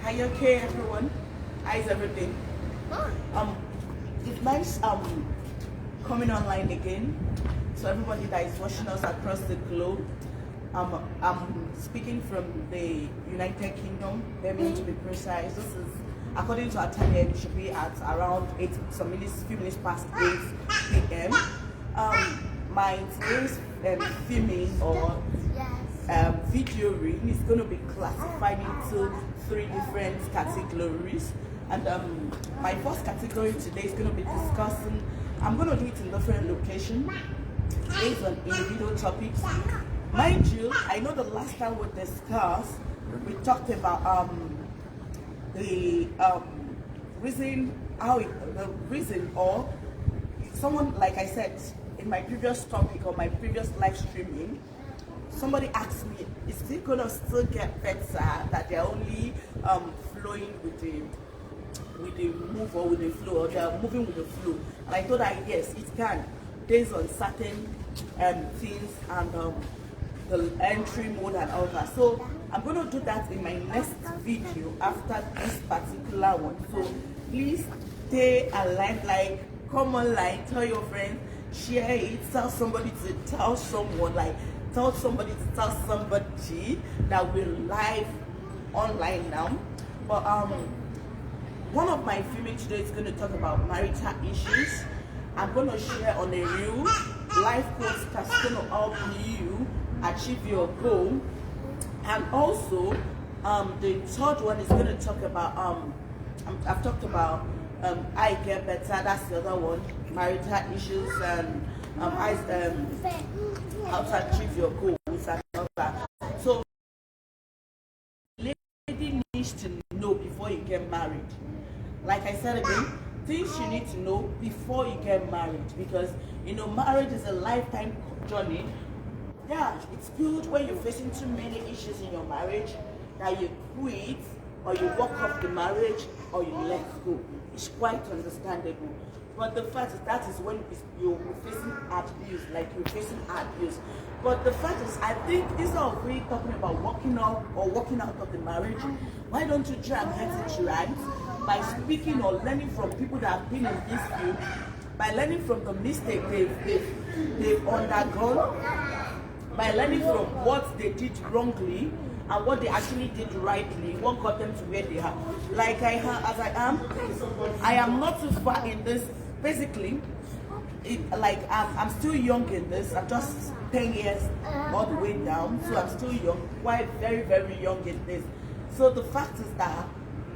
Are you okay, everyone? How's everything? It's nice coming online again. So everybody that is watching us across the globe, I'm speaking from the United Kingdom. Birmingham to be precise. This is according to our time here. We should be at around few minutes past 8 p.m. My today's filming or video reel is going to be classified into 3 different categories, and my first category today is going to be discussing. I'm going to do it in different locations based on individual topics. Mind you, I know the last time we discussed, we talked about the reason or someone, like I said in my previous topic or my previous live streaming, somebody asked me, is it gonna still get better that they're only flowing with the move or with the flow, or they're moving with the flow? And I told her yes, it can, based on certain things and the entry mode and all that. So I'm going to do that in my next video after this particular one. So please stay alive, like, come online, tell your friends, share it, tell somebody to tell someone, like tell somebody to tell somebody that we're live online now. But one of my filming today is going to talk about marital issues. I'm going to share on a real life quotes that's going to help you achieve your goal. And also the third one is going to talk about I've talked about I get better, that's the other one, marital issues, and how to achieve your goals and all that. So lady needs to know before you get married. Like I said again, things you need to know before you get married, because you know marriage is a lifetime journey. Yeah, it's good when you're facing too many issues in your marriage that you quit, or you walk off the marriage, or you let go. It's quite understandable. But the fact is, that is when you're facing abuse, like you're facing abuse. But the fact is, I think instead of really talking about walking out or walking out of the marriage, why don't you try and get it right by speaking or learning from people that have been in this field, by learning from the mistake they've undergone, by learning from what they did wrongly and what they actually did rightly, what got them to where they are. Like I am not too far in this. Basically, I'm still young in this. I'm just 10 years all the way down, so I'm still young, quite very, very young in this. So the fact is that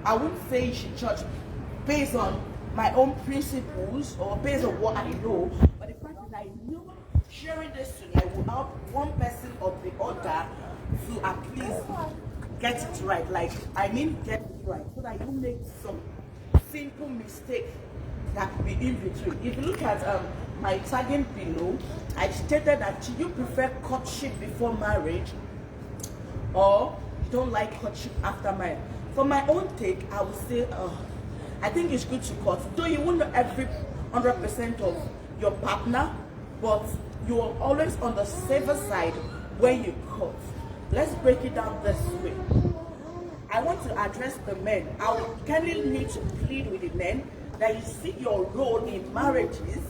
I wouldn't say you should judge based on my own principles or based on what I know, but the fact is I know sharing this tonight will help one person or the other to at least get it right. Like, I mean get it right, so that you make some simple mistake that could be in between. If you look at my tagging below, I stated that you prefer courtship before marriage, or you don't like courtship after marriage. For my own take, I would say I think it's good to court. Though you won't know every 100% of your partner, but you are always on the safer side when you court. Let's break it down this way. I want to address the men. I would kindly need to plead with the men that you see your role in marriages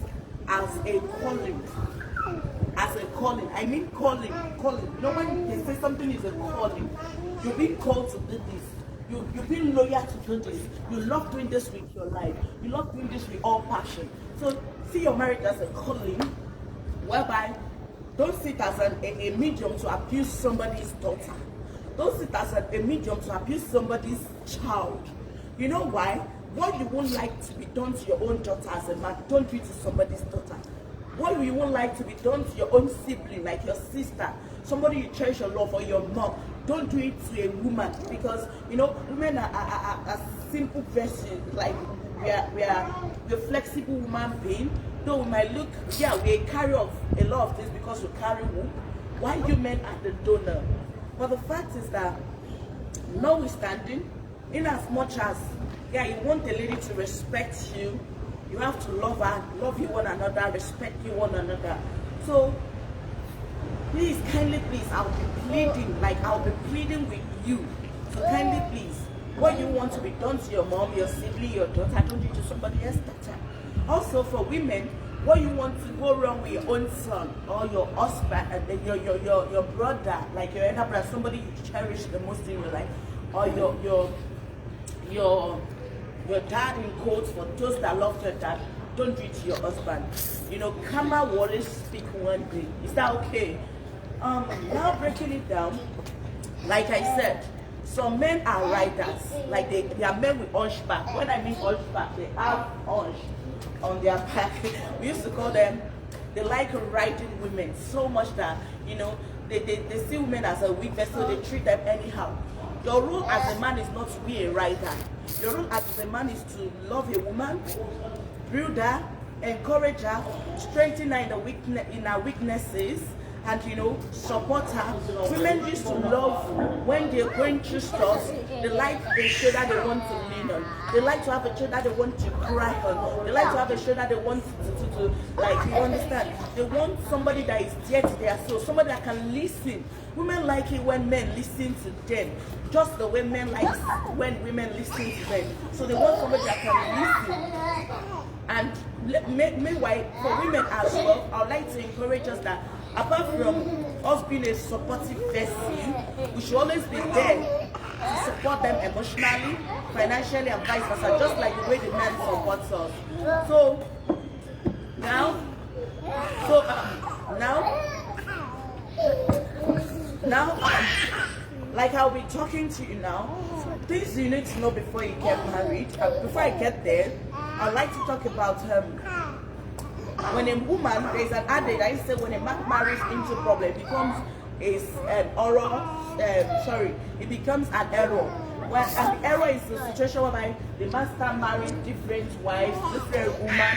as a calling. As a calling. I mean calling. You know, when they say something is a calling, you're being called to do this. You've been loyal to do this. You love doing this with your life. You love doing this with all passion. So see your marriage as a calling, whereby don't see it as a medium to abuse somebody's daughter. Don't see it as a medium to abuse somebody's child. You know why? What you won't like to be done to your own daughter as a man, don't do it to somebody's daughter. What you won't like to be done to your own sibling, like your sister, somebody you cherish your love, or your mom, don't do it to a woman. Because you know, women are simple persons. Like we're flexible human being. Though we might look, yeah, we carry of a lot of things because we carry womb, while you men are the donor. But the fact is that, notwithstanding, in as much as you want a lady to respect you, you have to love her, love you one another, respect you one another. So please, kindly please, I'll be pleading with you. So kindly please, What you want to be done to your mom, your sibling, your daughter, don't do to somebody else that time. Also for women, what you want to go wrong with your own son or your husband, your brother, like your elder brother, somebody you cherish the most in your life, or your dad in quotes, for those that love their dad, don't do it to your husband. You know, karma will always speak one day. Is that okay? Now breaking it down, like I said, some men are writers, like they are men with hunchback. When I mean hunchback, they have hunch on their back. We used to call them, they like writing women so much that, you know, they see women as a weak vessel, they treat them anyhow. Your role as a man is not to be a writer. Your role as a man is to love a woman, build her, encourage her, strengthen her in her weaknesses, and, you know, support her. Women used to love when they're going through stuff. They like a shoulder they want to lean on. They like to have a shoulder they want to cry on. They like to have a shoulder they want to like, you understand? They want somebody that is dear to their soul, somebody that can listen. Women like it when men listen to them, just the way men like when women listen to them. So they want somebody that can listen. And meanwhile, for women as well, I would like to encourage us that apart from us being a supportive person, we should always be there to support them emotionally, financially, and vice versa, just like the way the man supports us. So now, like I'll be talking to you now, things you need to know before you get married. Before I get there, I'd like to talk about when a woman, there's an adage I say, when a man marries into problem, it becomes it becomes an error. And the error is the situation whereby the man start marrying different wives, different women.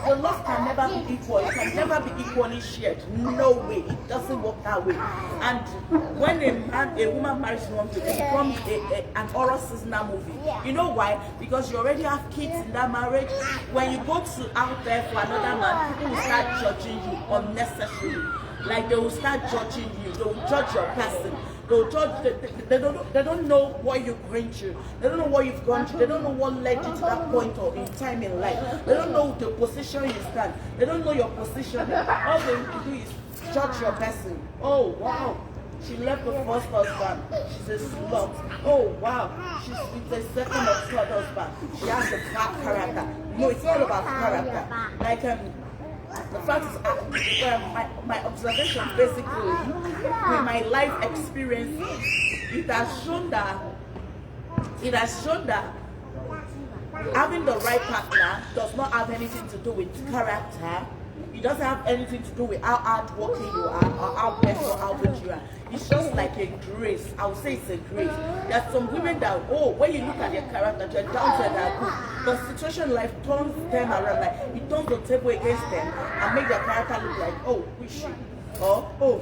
The loss can never be equal. It can never be equally shared. No way. It doesn't work that way. And when a woman marries one, it becomes an horror seasonal movie. You know why? Because you already have kids in that marriage. When you go out there for another man, people will start judging you unnecessarily. Like they will start judging you. They will judge your person. They'll judge. They don't know what you're going through. They don't know what you've gone through. They don't know what led you to that point or in time in life. They don't know the position you stand. They don't know your position. All they do is judge your person. Oh wow, she left the first husband. She's a slut. Oh wow, she's with the second or third husband. She has a bad character. No, it's all about character. Like the fact is, my observation basically, with my life experience, it has shown that having the right partner does not have anything to do with character. It doesn't have anything to do with how hardworking you are or how best or how good you are. It's just like a grace. I would say it's a grace. There are some women that, when you look at their character, they're down to their good. But situation in life turns them around, like it turns the table against them and make their character look like, who is she? Or,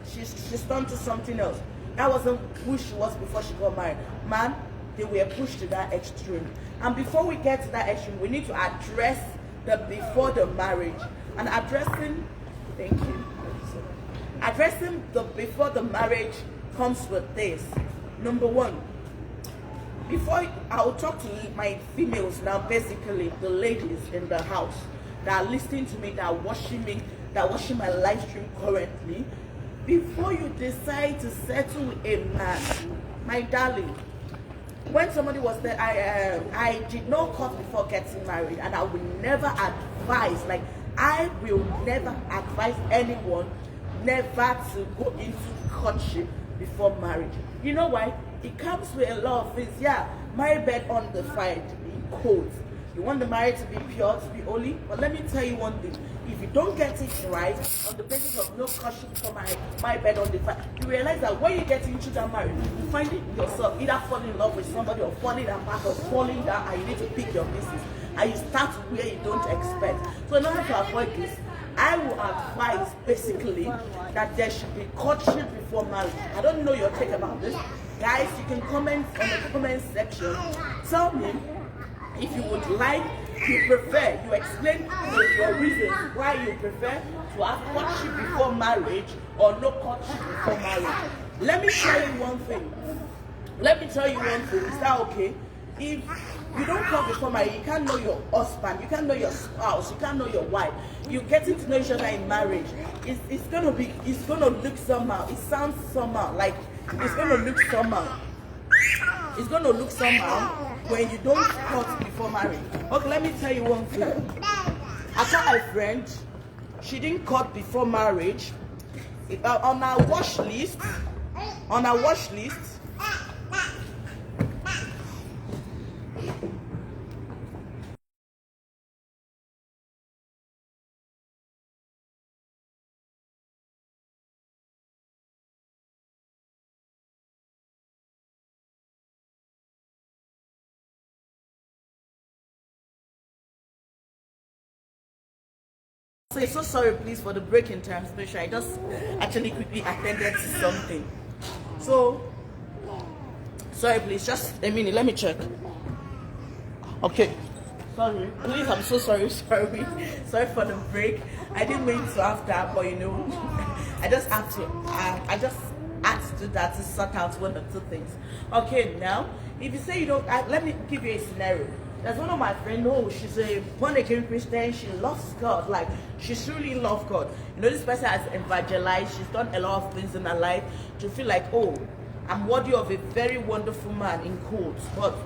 she's turned to something else. That wasn't who she was before she got married. Man, they were pushed to that extreme. And before we get to that extreme, we need to address the before the marriage. And addressing the before the marriage comes with this. Number one, before I'll talk to my females now, basically the ladies in the house that are listening to me, that are watching my live stream currently. Before you decide to settle with a man, my darling, when somebody was there, I did not cut before getting married, and I will never advise, I will never advise anyone never to go into courtship before marriage. You know why? It comes with a lot of things. Yeah, marriage bed on the fight in quotes. You want the marriage to be pure, to be holy, but let me tell you one thing. If you don't get it right, on the basis of no courtship before my bed on the fire, you realize that when you get into that marriage, you find it yourself either falling in love with somebody or falling apart or falling down, and you need to pick your pieces. And you start where you don't expect. So in order to avoid this, I will advise basically that there should be courtship before marriage. I don't know your take about this. Guys, you can comment on the comment section. Tell me if you would like, you prefer, you explain your reasons why you prefer to have courtship before marriage or no courtship before marriage. Let me tell you one thing. Let me tell you one thing. Is that okay? If you don't come before marriage, you can't know your husband, you can't know your spouse, you can't know your wife. You're getting to know each other in marriage. It's gonna look somehow. It sounds somehow like it's gonna look somehow. It's gonna look somehow when you don't cut before marriage. Okay, let me tell you one thing. I got my friend. She didn't cut before marriage. On our watch list. So sorry please for the break in transmission. I just actually quickly attended to something. So sorry please, just a minute, let me check. Okay. Sorry. Please, I'm so sorry. Sorry for the break. I didn't mean to have that, but you know, I just have to I just had to do that to sort out one or two things. Okay, now if you say you don't let me give you a scenario. There's one of my friends, she's a born-again Christian, she loves God, like, she truly loves God. You know, this person has evangelized, she's done a lot of things in her life to feel like, oh, I'm worthy of a very wonderful man, in quotes. But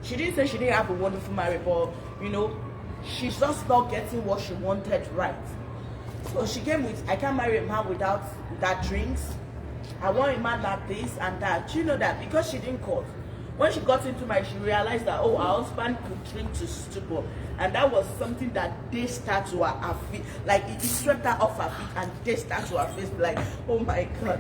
she didn't say she didn't have a wonderful marriage, but, you know, she's just not getting what she wanted right. So she came with, I can't marry a man without that drinks. I want a man that this and that. You know that because she didn't cut. When she got into marriage, she realized that, oh, her husband could drink to stupor. And that was something that they start to her feet. Like, it swept her off her feet and they start to her face. Like, oh my God,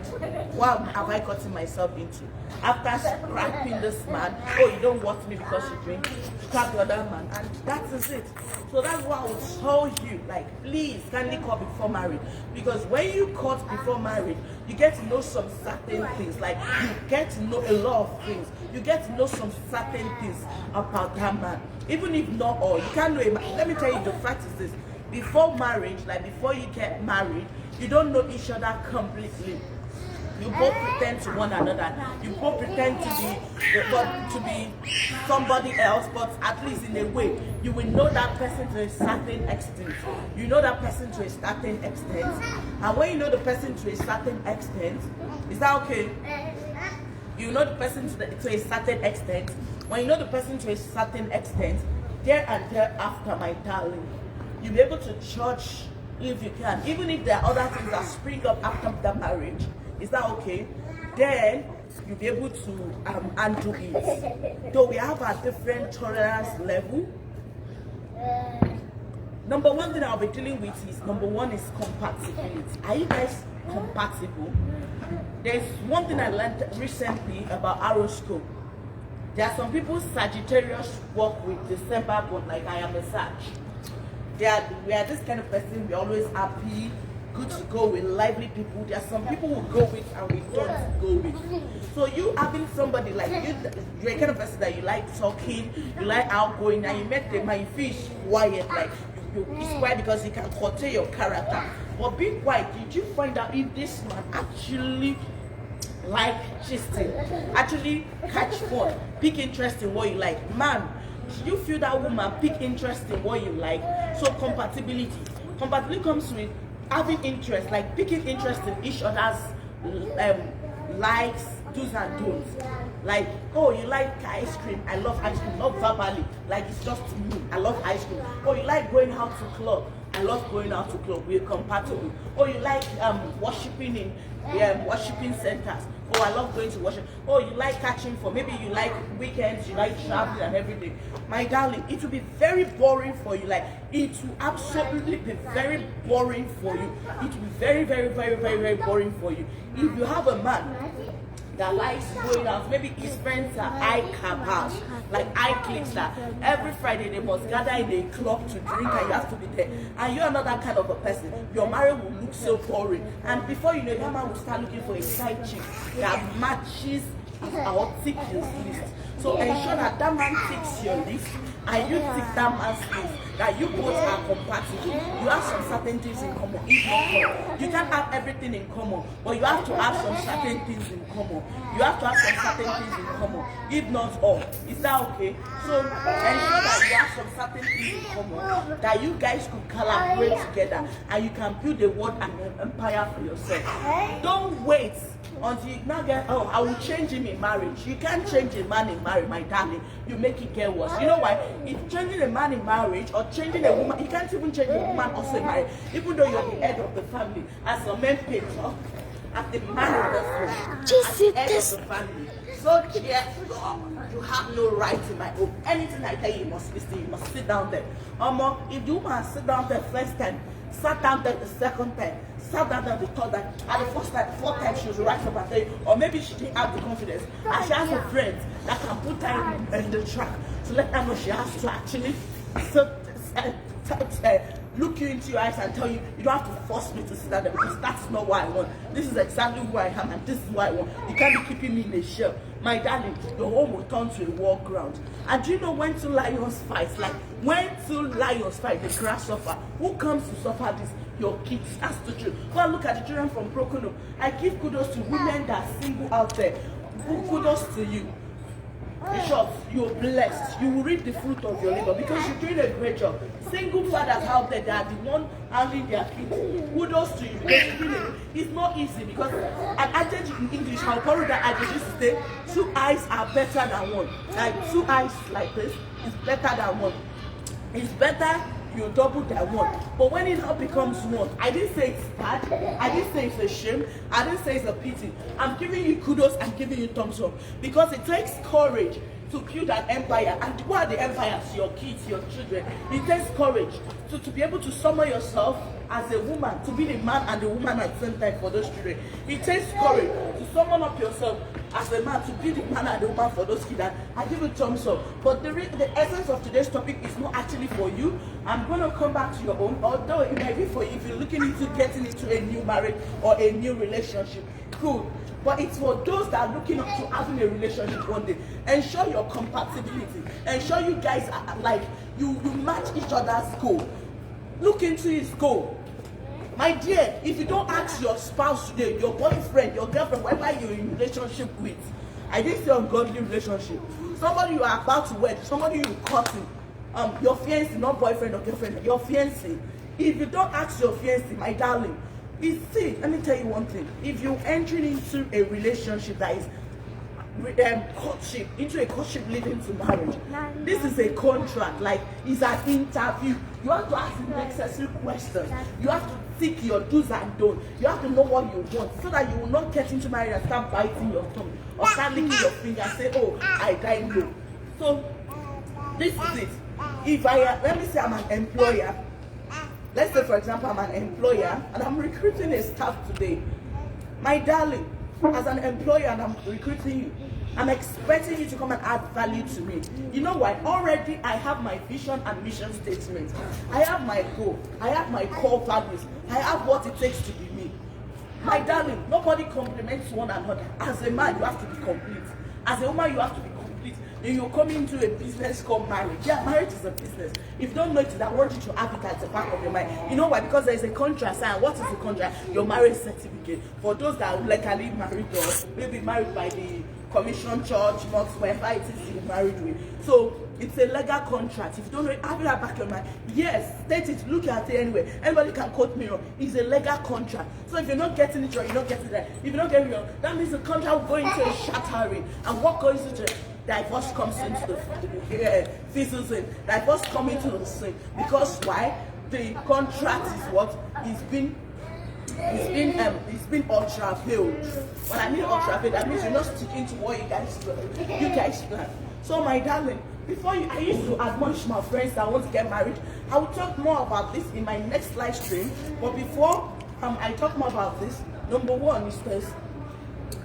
what have I gotten myself into? After scrapping this man, oh, you don't want me because you drink, scrap the other man. And that is it. So that's what I would tell you. Like, please, kindly cut before marriage. Because when you cut before marriage, you get to know some certain things. Like, you get to know a lot of things. You get to know some certain things about that man. Even if not all, you can't know a man. Let me tell you, the fact is this. Before marriage, like before you get married, you don't know each other completely. You both pretend to one another. You both pretend to be somebody else, but at least in a way, you will know that person to a certain extent. You know that person to a certain extent. And when you know the person to a certain extent, is that okay? You know the person to a certain extent. When you know the person to a certain extent, there and thereafter, my darling, you'll be able to judge if you can. Even if there are other things that spring up after the marriage, is that okay? Then you'll be able to undo it. Though we have a different tolerance level. Number one thing I'll be dealing with is, number one is compatibility. Are you guys compatible? There's one thing I learned recently about horoscope. There are some people Sagittarius work with December, but like I am a Sag. We are this kind of person, we're always happy, good to go with, lively people. There are some people who go with and we don't go with. So you having somebody like you're a kind of person that you like talking, you like outgoing, and you met them and you feel quiet, like it's quiet because you can portray your character. But being quiet, did you find out if this man actually like gisting, actually catch fun, pick interest in what you like? Man, you feel that woman pick interest in what you like? So compatibility comes with having interest, like picking interest in each other's likes, do's and don'ts. Like, oh, you like ice cream, I love ice cream, not verbally, like it's just me, I love ice cream. Oh, you like going out to club, I love going out to club, we're compatible. Oh, you like worshiping in worshiping centers. Oh, I love going to worship. Oh, you like catching for, maybe you like weekends, you like traveling and everything. My darling, it will be very boring for you. Like, it will absolutely be very boring for you. It will be very, very, very, very, very boring for you. If you have a man that likes going out, maybe his friends are eye-cappers, like eye-clicks, that every Friday they must gather in a club to drink and you have to be there, and you're not that kind of a person, your marriage will look so boring. And before you know it, that man will start looking for a side chick that matches or ticks his list. So ensure that that man ticks your list and you tick that man's list. that you both are compatible. You have some certain things in common, if not all. You can't have everything in common, but you have to have some certain things in common. You have to have some certain things in common, if not all. Is that okay? So ensure that you have some certain things in common, that you guys could collaborate together and you can build a world and an empire for yourself. Don't wait until you now get, oh, I will change him in marriage. You can't change a man in marriage, my darling. You make it get worse. You know why? If changing a man in marriage or changing a woman, you can't even change a woman also in marriage. Even though you're the head of the family, as a man pays off, as the man of the home, as the head of the family. So therefore, you have no right in my home. Anything I tell you, you must listen. You must sit down there. If the woman sit down there first time, sat down there the second time, sat down there the third time, and the fourth time she was right up and say, or maybe she didn't have the confidence, and she has a friend that can put her in the track to let her know she has to actually look you into your eyes and tell you, you don't have to force me to sit down there because that's not what I want. This is exactly who I am and this is what I want. You can't be keeping me in a shell. My darling, your home will turn to a war ground. And do you know when two lions fight? Like when two lions fight, the grass suffer. Who comes to suffer this? Your kids. That's the truth. Go and look at the children from Broken Home. I give kudos to women that are single out there. Kudos to you. In short, you're blessed. You will reap the fruit of your labor because you're doing a great job. Single fathers out there, they are the one handling their kids. Kudos to you because it's not easy because an adage in English, how borrow that adage used to say, 2 eyes are better than one. Like 2 eyes like this is better than one. It's better you double than one. But when it now becomes one, I didn't say it's bad, I didn't say it's a shame, I didn't say it's a pity. I'm giving you kudos, I'm giving you thumbs up because it takes courage to build an empire. And what are the empires? Your kids, your children. It takes courage to be able to summon yourself as a woman, to be the man and the woman at the same time for those children. It takes courage to summon up yourself as a man, to be the man and the woman for those kids. I give you thumbs up. But the essence of today's topic is not actually for you. I'm going to come back to your own, although it may be for you if you're looking into getting into a new marriage or a new relationship. Cool. But it's for those that are looking up to having a relationship one day. Ensure your compatibility. Ensure you guys are like, you match each other's goal. Look into his goal. My dear, if you don't ask your spouse today, your boyfriend, your girlfriend, whoever you're in relationship with, I didn't say ungodly relationship, somebody you are about to wed, somebody you're courting, your fiancé, not boyfriend or girlfriend, your fiancé. If you don't ask your fiancé, my darling, let me tell you one thing. If you're entering into a relationship that is courtship, into a courtship leading to marriage, this is a contract, like it's an interview. You have to ask the necessary questions. You have to seek your do's and don'ts. You have to know what you want so that you will not get into marriage and start biting your tongue or start licking your finger and say, oh, I died low. So this is it. If let me say I'm an employer. Let's say, for example, I'm an employer and I'm recruiting a staff today. My darling, as an employer and I'm recruiting you, I'm expecting you to come and add value to me. You know what? Already I have my vision and mission statement. I have my goal. I have my core values. I have what it takes to be me. My darling, nobody complements one another. As a man, you have to be complete. As a woman, you have to be complete. You're coming into a business called marriage. Yeah, marriage is a business. If you don't know it, I want you to have it at the back of your mind. You know why? Because there is a contract. And what is the contract? Your marriage certificate. For those that are legally married or maybe married by the commission church, mosque, wherever it is you're married with. So it's a legal contract. If you don't know it, have it at the back of your mind. Yes, state it, look at it anyway. Anybody can quote me wrong. It's a legal contract. So if you're not getting it wrong, you're not getting it right. If you're not getting it wrong, that means the contract will go into a shattering. And what goes into divorce comes into the fizzles in. Divorce comes into the scene. Because why? The contract is what? It's been ultra veiled. When I mean ultra veiled, that means you're not sticking to what you guys plan. So my darling, I used to admonish my friends that want to get married. I will talk more about this in my next live stream. But before I talk more about this, number one is this.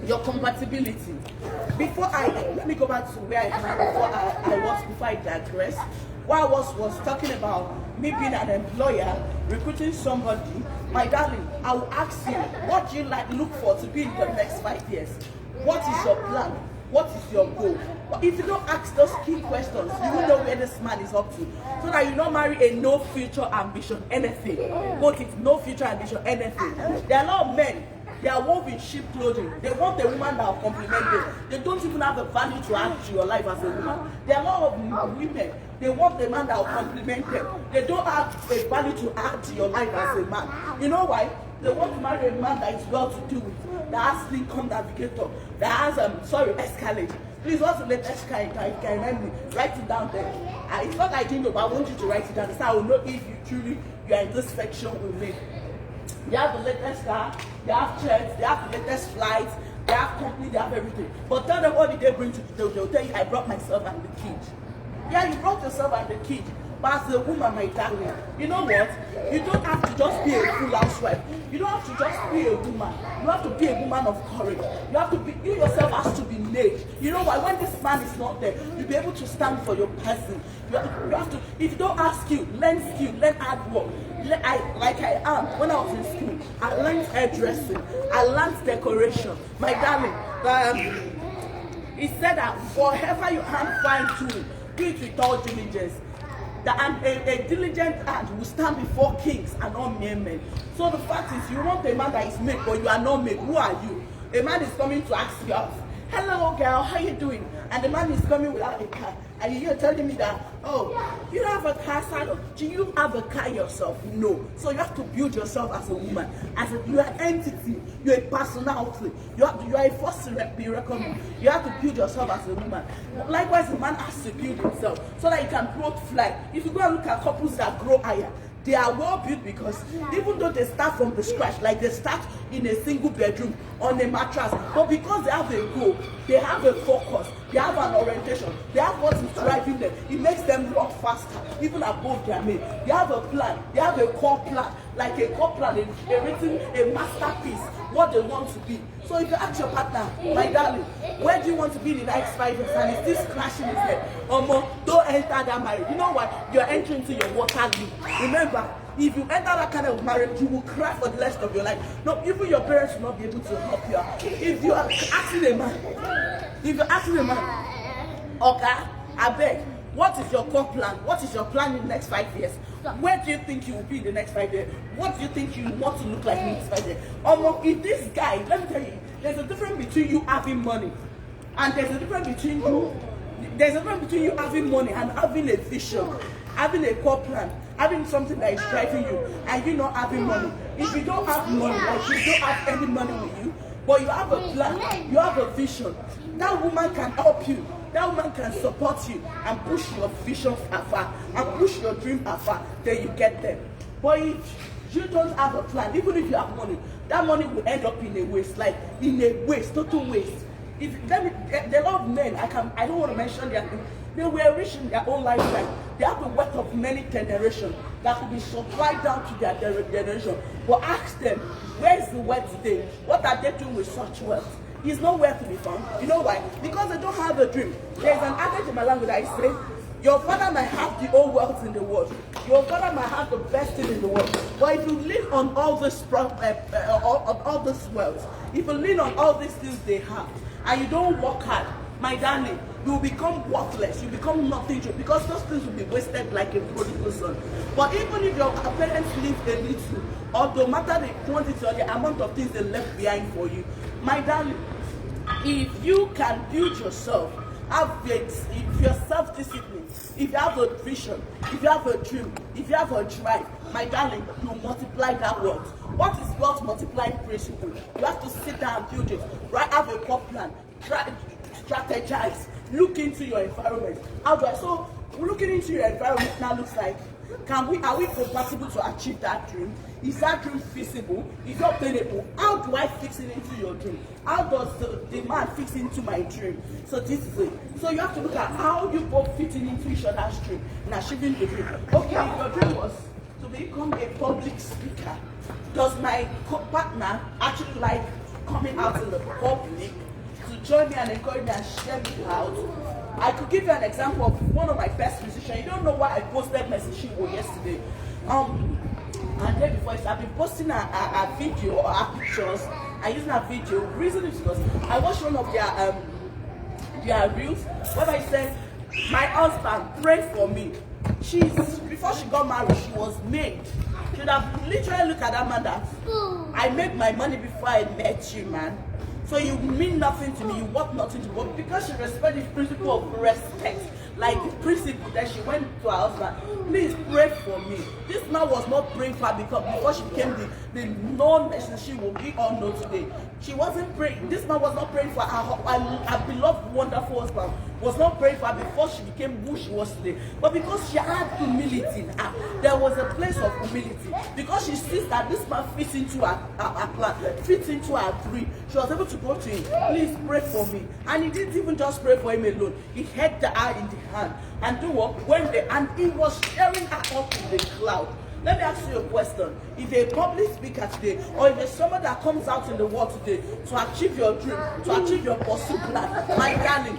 Your compatibility. Let me go back to where before I digress. What I was talking about me being an employer, recruiting somebody. My darling, I will ask you, what do you look for to be in the next 5 years? What is your plan? What is your goal? But if you don't ask those key questions, you won't know where this man is up to. So that you don't marry a no future ambition, anything. Quote it, no future ambition, anything. There are a lot of men, they are woven in sheep clothing. They want a woman that will compliment them. They don't even have the value to add to your life as a woman. There are a lot of women, they want a man that will compliment them. They don't have a value to add to your life as a man. You know why? They want to marry a man that is well to do with, that has Lincoln Navigator, that has Escalade. Please, what's the latest car? If you can remind me, write it down there. It's not like I didn't know, but I want you to write it down. So I will know if you are in this section with me. They have the latest car, they have jets, they have the latest flights, they have company, they have everything. But tell them what did they bring to the table. They'll tell you, I brought myself and the kid. Yeah, you brought yourself and the kid. But as a woman, my darling, you know what? You don't have to just be a full housewife. You don't have to just be a woman. You have to be a woman of courage. You have to be, you yourself has to be made. You know why? When this man is not there, you'll be able to stand for your person. You have to, if you don't ask skill, learn hard work. Like I am, when I was in school, I learned hairdressing. I learned decoration. My darling, he said that whatever you hand find to, do it with all diligence. A diligent hand will stand before kings and not mere men. So the fact is, you want a man that is made, but you are not made. Who are you? A man is coming to ask you out. Hello girl, how you doing? And the man is coming without a car. And you're telling me that, oh, you don't have a car, son. Do you have a car yourself? No. So you have to build yourself as a woman. You are an entity. You're a personality. You are a force to be reckoned. You have to build yourself as a woman. Likewise, the man has to build himself so that he can grow fly. If you go and look at couples that grow higher, they are well built because even though they start from the scratch, like they start in a single bedroom on a mattress, but because they have a goal, they have a focus, they have an orientation, they have what is driving them, it makes them walk faster, even above their mate. They have a plan, they have a core plan, like a core plan, they're written a masterpiece, what they want to be. So if you ask your partner, my darling, where do you want to be in the next 5 years, and it's this crashing his head, don't enter that marriage. You know what? You're entering into your water league. Remember, if you enter that kind of marriage, you will cry for the rest of your life. No, even your parents will not be able to help you out. If you are asking a man, okay, I beg, what is your core plan? What is your plan in the next 5 years? Where do you think you will be in the next 5 years? What do you think you want to look like in the next 5 years? If this guy, let me tell you, there's a difference between you having money, and there's a difference between you having money and having a vision, having a core plan, having something that is driving you, and you not having money. If you don't have money, like you don't have any money with you, but you have a plan, you have a vision, that woman can help you. That woman can support you and push your vision afar and push your dream afar. Then you get there. But if you don't have a plan, even if you have money, that money will end up in a waste, like in a waste, total waste. There are a lot of men, I don't want to mention their thing. They were rich in their own lifetime. They have the wealth of many generations that could be supplied down to their generation. But ask them, where is the wealth today? What are they doing with such wealth? It's nowhere to be found. You know why? Because they don't have a dream. There's an adage in my language that I say, your father might have the whole wealth in the world. Your father might have the best thing in the world. But if you lean on all this wealth, if you lean on all these things they have, and you don't work hard, my darling, you will become worthless. You become nothing to, because those things will be wasted like a prodigal son. But even if your parents leave a little, or no matter the quantity or the amount of things they left behind for you, my darling, if you can build yourself, if you're self-disciplined, if you have a vision, if you have a dream, if you have a drive, my darling, you multiply that wealth. What is wealth multiplying principle? You have to sit down and build it. Right? Have a core plan. Strategize. Look into your environment. So looking into your environment now looks like, are we compatible to achieve that dream? Is that dream feasible? Is it obtainable? How do I fix it into your dream? How does the demand fix into my dream? So this is it. So you have to look at how you both fit into each other's dream and achieving the dream. Okay, if your dream was to become a public speaker, does my partner actually like coming out in the public to join me and encourage me and share me out? I could give you an example of one of my best musicians. You don't know why I posted Mercy Chinwo yesterday. And then before I've been posting a video or her pictures. I used her video. The reason is because I watched one of their They are real. When I said, my husband, pray for me. Before she got married, she was made. She would have literally looked at that man that, I made my money before I met you, man. So you mean nothing to me, you want nothing to me. But because she respected the principle of respect, like the principle that she went to her husband, please pray for me. This man was not praying for her because before she became the non-nation she will be on know today. She wasn't praying. This man was not praying for her beloved, wonderful husband. Was not praying for her before she became who she was today. But because she had humility in her, there was a place of humility. Because she sees that this man fits into her plan, fits into her dream, she was able to go to him, please pray for me. And he didn't even just pray for him alone. He held her in the hand and do what? And he was sharing her up in the cloud. Let me ask you a question. If a public speaker today, or if there's someone that comes out in the world today to achieve your dream, to achieve your pursuit plan, my darling,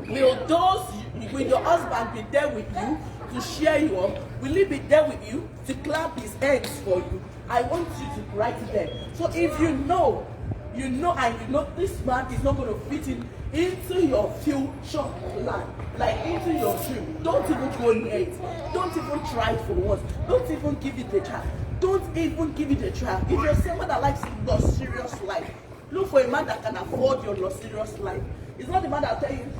will your husband be there with you to share you up? Will he be there with you to clap his hands for you? I want you to write it there. So if you know this man is not going to fit into your future plan, like into your dream, don't even go near it. Don't even try it for once. Don't even give it a try. Don't even give it a try. If you're someone that likes luxurious life, look for a man that can afford your luxurious life. It's not the man that will tell you,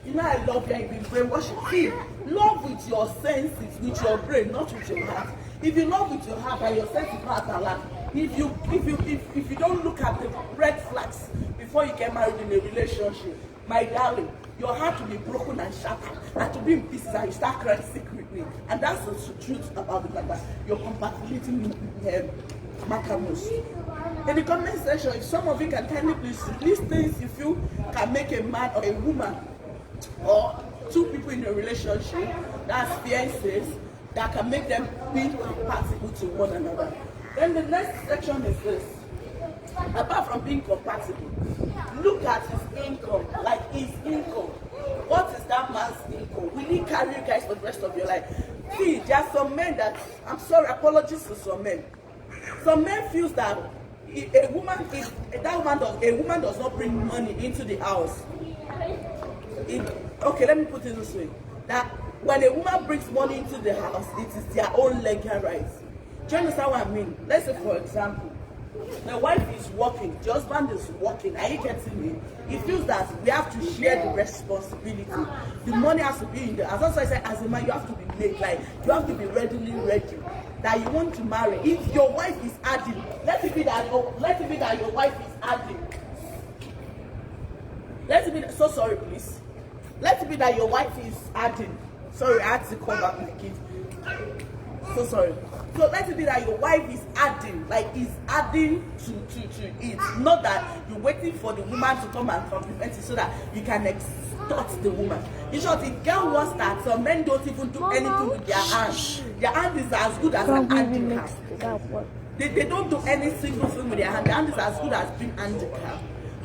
you know, I love you and you've been brainwashed. See, love with your senses, with your brain, not with your heart. If you love with your heart and your senses not alive, if you don't look at the red flags before you get married in a relationship, my darling, your heart will be broken and shattered and to be in pieces and you start crying secretly. And that's the truth about the matter. You're compatibility matters. In the comment section, if some of you can kindly please list things you feel can make a man or a woman or two people in a relationship, that's fiancés, that can make them be compatible to one another. Then the next section is this. Apart from being compatible, look at his income, like his income. What is that man's income? Will he carry you guys for the rest of your life? See, there are some men that, I'm sorry, apologies to some men. Some men feel that a woman does not bring money into the house. Okay, let me put it this way. That when a woman brings money into the house, it is their own legal rights. Do you understand what I mean? Let's say, for example, the wife is working, the husband is working, are you getting me? He feels that we have to share the responsibility. The money has to be in the house. That's why I say, as a man, you have to be made, like, you have to be readily ready that you want to marry. If your wife is adding, let it be that your wife is adding. Let it be, so sorry please. Let it be that your wife is adding. Sorry, I had to call back my kids. So sorry. So let it be that your wife is adding, like is adding to it. Not that you're waiting for the woman to come and compliment you so that you can extort the woman. In short, the girl wants that. Some men don't even do anything with their hand. Their hand is as good as an handicap. They don't do any single thing with their hand. Their hand is as good as being handicapped.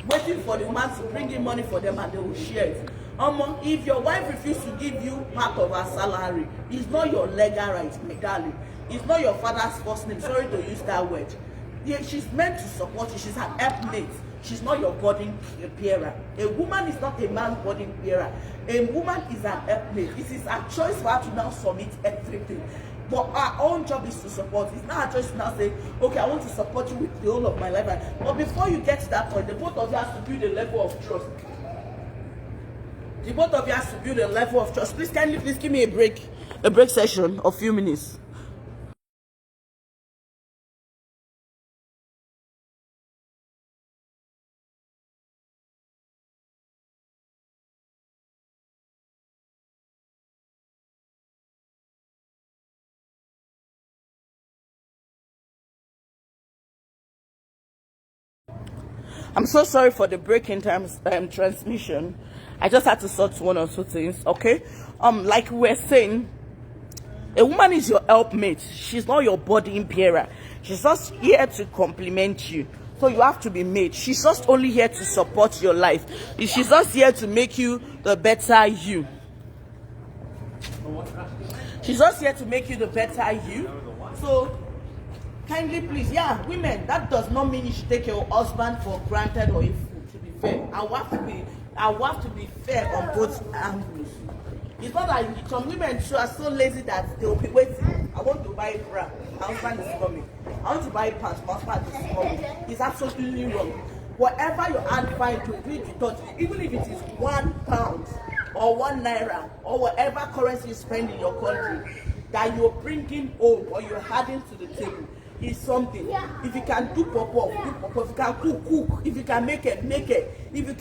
Waiting for the woman to bring in money for them and they will share it. If your wife refuses to give you part of her salary, it's not your legal right, my darling. It's not your father's first name. Sorry to use that word. Yeah, she's meant to support you. She's an helpmate. She's not your burden bearer. A woman is not a man's burden bearer. A woman is an helpmate. It is a choice for her to now submit everything. But our own job is to support. It's not a choice to now say, okay, I want to support you with the whole of my life. But before you get to that point, the both of you have to build a level of trust. The both of you have to build a level of trust. Please, kindly, please give me a break session of a few minutes. I'm so sorry for the break in transmission. I just had to sort one or two things, okay? Like we were saying, a woman is your helpmate. She's not your body bearer. She's just here to compliment you. So you have to be made. She's just only here to support your life. She's just here to make you the better you. She's just here to make you the better you. So kindly please, yeah, women, that does not mean you should take your husband for granted or a fool, to be fair. I want to be fair on both angles. It's not like some women are so lazy that they will be waiting. I want to buy a bra, my husband is coming. I want to buy pants, my husband is coming. It's absolutely wrong. Whatever your hand finds to do it, touch, even if it is £1 or £1 or whatever currency you spend in your country, that you're bringing home or you're adding to the table is something. If you can do pop-up, do pop-up. If you can cook. If you can make it, make it. If you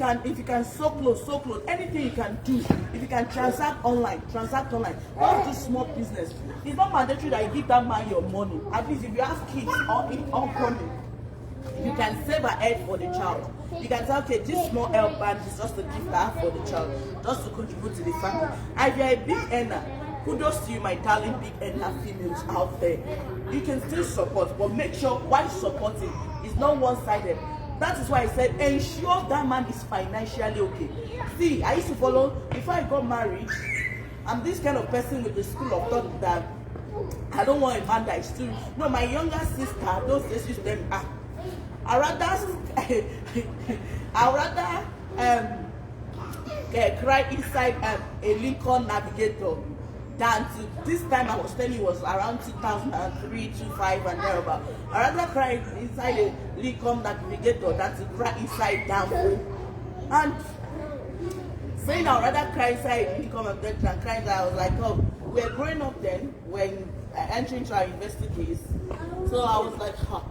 can sew clothes. Anything you can do. If you can transact online. Don't do small business. It's not mandatory that you give that man your money. At least if you have kids or upcoming, you can save ahead for the child. You can say, okay, this small help band is just a gift I have for the child, just to contribute to the family. And if you're a big earner, kudos to you, my darling big earner females out there. You can still support, but make sure while supporting, it's not one-sided. That is why I said ensure that man is financially okay. See, I used to follow, before I got married, I'm this kind of person with the school of thought that I don't want a man that is too. No, my younger sister, those days used them. I rather cry inside a Lincoln Navigator than to, this time I was telling you was around 2003, 2005 and thereabout. I rather cry inside a Lincoln Navigator than to cry inside Danfo. And saying I would rather cry inside a Lincoln Navigator than cry inside, I was like, oh, we were growing up then when entering to our university days. So I was like, huh.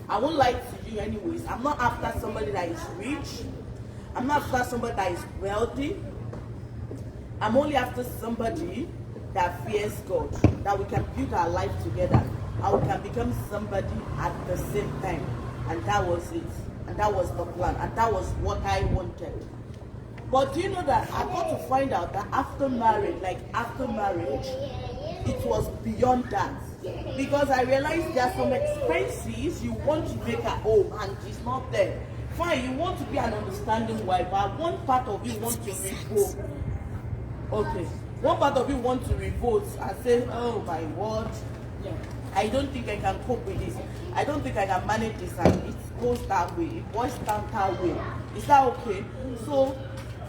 I won't lie to you anyways. I'm not after somebody that is rich. I'm not after somebody that is wealthy. I'm only after somebody that fears God, that we can build our life together, and we can become somebody at the same time. And that was it. And that was the plan. And that was what I wanted. But do you know that I got to find out that after marriage, it was beyond that. Because I realized there are some expenses you want to make at home and it's not there. Fine, you want to be an understanding wife, but one part of you want to revolt. Okay. One part of you want to revolt and say, oh my word, I don't think I can cope with this. I don't think I can manage this, and it goes that way. It boils down that way. Is that okay? So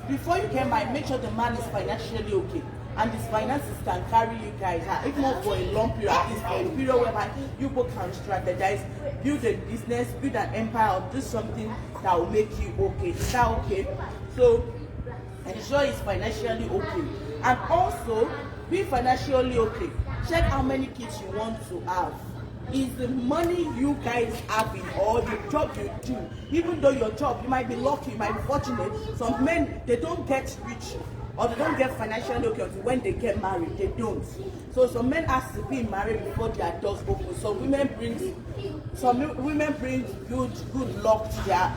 before you get married, make sure the man is financially okay. And his finances can carry you guys, if not for a long period, at least for a period whereby you both can strategize, build a business, build an empire, or do something that will make you okay. Is that okay? So ensure it's financially okay. And also, be financially okay. Check how many kids you want to have. Is the money you guys have in, or the job you do, even though your job, you might be lucky, you might be fortunate. Some men, they don't get rich, or they don't get financially okay until when they get married. They don't. So some men have to be married before their doors open. Some women bring good luck to their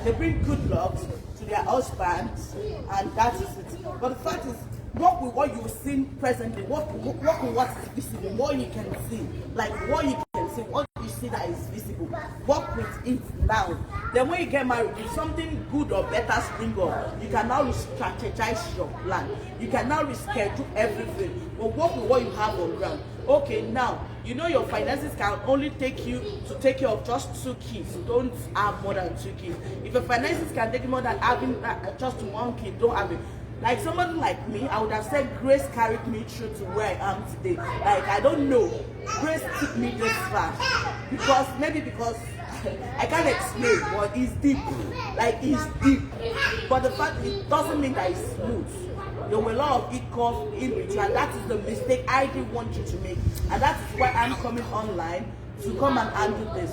they bring good luck to their husbands, and that is it. But the fact is, work with what you've seen presently, work with what is visible, what you can see, like what you can see, what you see that is visible. Work with it now. Then when you get married, if something good or better spring up, you can now strategize your plan. You can now reschedule everything. But work with what you have on ground. Okay, now you know your finances can only take you to take care of just 2 kids. Don't have more than 2 kids. If your finances can take more than having just 1 kid, don't have it. Like somebody like me, I would have said Grace carried me through to where I am today. Like, I don't know. Grace took me this far. Because I can't explain, but it's deep. Like, it's deep. But the fact, it doesn't mean that it's smooth. There were a lot of hiccups in between, and that is the mistake I didn't want you to make. And that is why I'm coming online to come and handle this.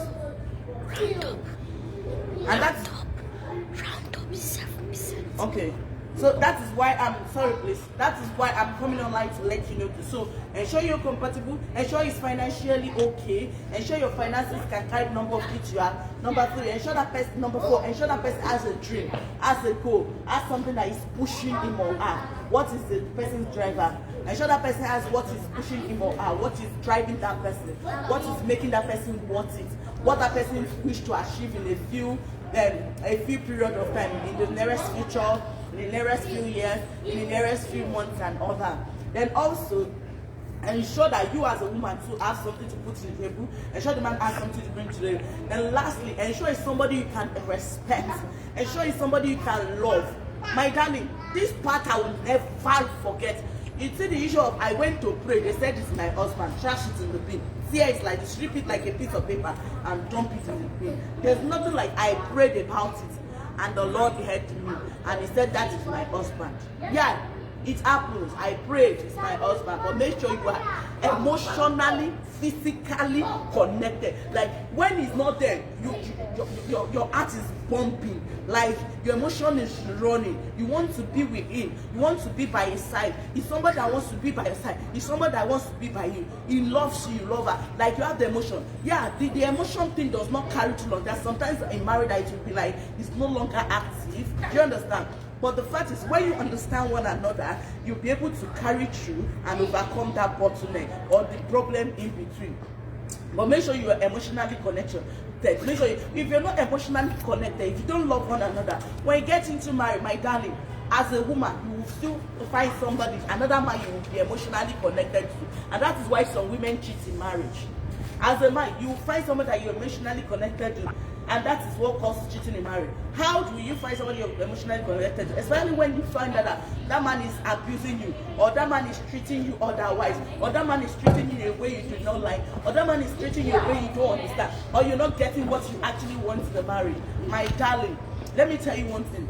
And that's... Round is 7%. Okay. So that is why that is why I'm coming online to let you know this. So ensure you're compatible, ensure it's financially okay, ensure your finances can carry the number of kids you have. Number 3, ensure that person, number 4, ensure that person has a dream, has a goal, has something that is pushing him or her. What is the person's driver? Ensure that person has what is pushing him or her, what is driving that person, what is making that person want it, what that person wish to achieve in a few period of time, in the nearest future, in the nearest few years, in the nearest few months and all that. Then also, and ensure that you as a woman too have something to put to the table. Ensure the man has something to bring to the table. Then lastly, ensure it's somebody you can respect. Ensure it's somebody you can love. My darling, this part I will never forget. You see the issue of I went to pray, they said it's my husband, trash it in the bin. Here it's like strip it like a piece of paper and dump it in the bin. There's nothing like I prayed about it and the Lord heard me and he said that is my husband. Yeah, it happens. I prayed it's my husband, but make sure you are emotionally, physically connected. Like when he's not there, your heart is pumping. Like your emotion is running. You want to be with him. You want to be by his side. He's somebody that wants to be by your side. He's somebody that wants to be by you. He loves you, you love her. Like you have the emotion. Yeah, the emotion thing does not carry too long. There's sometimes in marriage that it will be like it's no longer active. Do you understand? But the fact is, when you understand one another, you'll be able to carry through and overcome that bottleneck or the problem in between. But make sure you are emotionally connected. Make sure if you're not emotionally connected, if you don't love one another, when you get into marriage, my darling, as a woman, you will still find somebody, another man you will be emotionally connected to. And that is why some women cheat in marriage. As a man, you will find somebody that you're emotionally connected to. And that is what causes cheating in marriage. How do you find somebody you're emotionally connected to? Especially when you find that that man is abusing you, or that man is treating you otherwise, or that man is treating you in a way you do not like, or that man is treating you in a way you don't understand, or you're not getting what you actually want in the marriage. My darling, let me tell you one thing.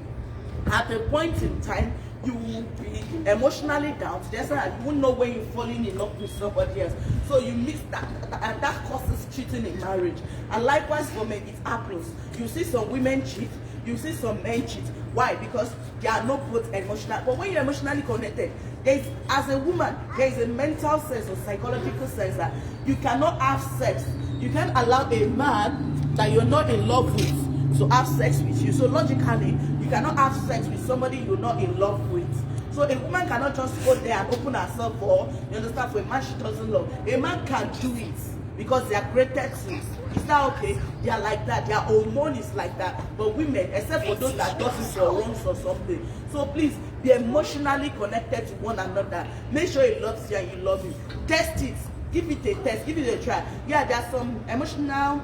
At a point in time, you will be emotionally down to the extent that you won't know when you're falling in love with somebody else. So you miss that, and that causes cheating in marriage. And likewise for men, it happens. You see some women cheat, you see some men cheat. Why? Because they are not both emotional. But when you're emotionally connected, as a woman, there is a mental sense or psychological sense that you cannot have sex. You can't allow a man that you're not in love with to have sex with you. So logically, you cannot have sex with somebody you're not in love with. So a woman cannot just go there and open herself for, you understand, for a man she doesn't love. A man can do it because they are created to. Is that okay? They are like that. Their hormone is like that. But women, except for those that does it for wrongs or something. So please, be emotionally connected to one another. Make sure he loves you and you love him. Test it. Give it a test. Give it a try. Yeah, there are some emotional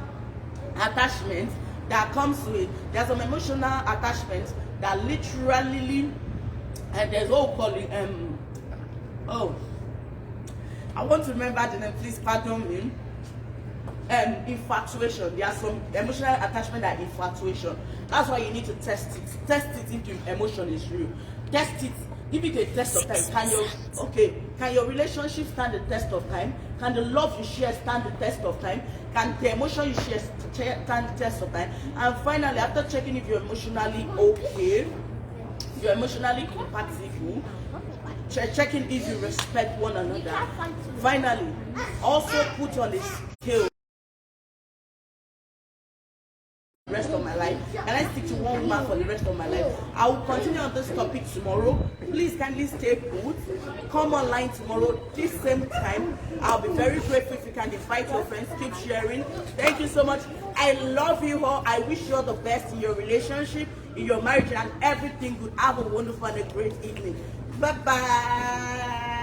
attachments that comes to it. There's some emotional attachments that literally, and there's what we call it, I want to remember the name, please pardon me. Infatuation. There are some emotional attachment that infatuation. That's why you need to test it. Test it if the emotion is real. Test it. Give it a test of time. Can your relationship stand the test of time? Can the love you share stand the test of time? Can the emotion you share stand the test of time? And finally, after checking if you're emotionally okay, you're emotionally compatible, checking if you respect one another. Finally, also put on a scale. Rest of my life. Can I stick to one woman for the rest of my life? I will continue on this topic tomorrow. Please kindly stay put. Come online tomorrow this same time. I'll be very grateful if you can invite your friends. Keep sharing. Thank you so much. I love you all. I wish you all the best in your relationship, in your marriage, and everything good. Have a wonderful and a great evening. Bye bye.